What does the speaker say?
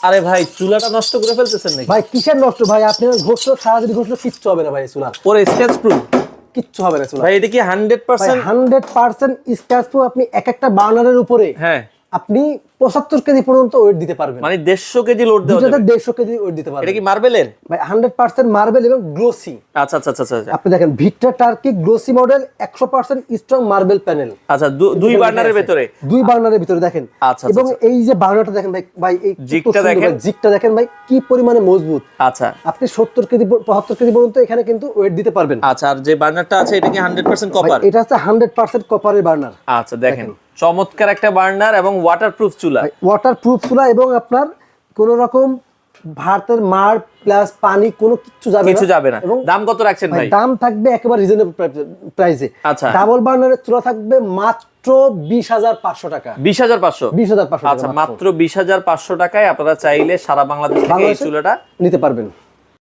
আরে ভাই চুলাটা নষ্ট করে ফেলতেছেন নাকি? ভাই কিসের নষ্ট ভাই, আপনি ঘষলো সারাদিন ঘষলো কিচ্ছু হবে না ভাই চুলা, পুরো স্ক্র্যাচ প্রুফ কিচ্ছু হবে না চুলা ভাই। এটা কি 100%? 100% স্ক্র্যাচ প্রুফ। আপনি এক একটা বার্নারের উপরে হ্যাঁ আপনি 75 কেজি পর্যন্ত ওয়েট দিতে পারবেন, মানে 150 কেজি লোড দেওয়া যাবে। 150 কেজি ওয়েট দিতে পারবেন। এটা কি মার্বেলের? ভাই 100% মার্বেল এবং গ্লোসি। আচ্ছা আচ্ছা আচ্ছা আচ্ছা আপনি দেখেন Victor turkey glossy model 100% strong marble panel. আচ্ছা, দুই বার্নারের ভিতরে, দুই বার্নারের ভিতরে দেখেন। আচ্ছা এবং এই যে বার্নারটা দেখেন ভাই, ভাই এই জিগটা দেখেন, জিগটা দেখেন ভাই কি পরিমাণে মজবুত। আচ্ছা আপনি 70 কেজি 75 কেজি পর্যন্ত এখানে কিন্তু ওয়েট দিতে পারবেন। আচ্ছা, আর যে বার্নারটা আছে এটা কি 100% কপার? এটা হচ্ছে 100% কপারের বার্নার। আচ্ছা দেখেন চমৎকার একটা বার্নার এবং ওয়াটারপ্রুফ চুলা। ওয়াটারপ্রুফ চুলা এবং আপনার কোন রকম ভাতের মার প্লাস পানি কোনো কিছু যাবে না। এবং দাম কত রাখছেন ভাই? দাম থাকবে একেবারে রিজনেবল প্রাইসে। আচ্ছা, ডাবল বার্নারের চুলা থাকবে মাত্র 20,500 টাকা। 20,500? 20,500 আচ্ছা, মাত্র 20,500 টাকায় আপনারা চাইলে সারা বাংলাদেশ থেকে এই চুলাটা নিতে পারবেন।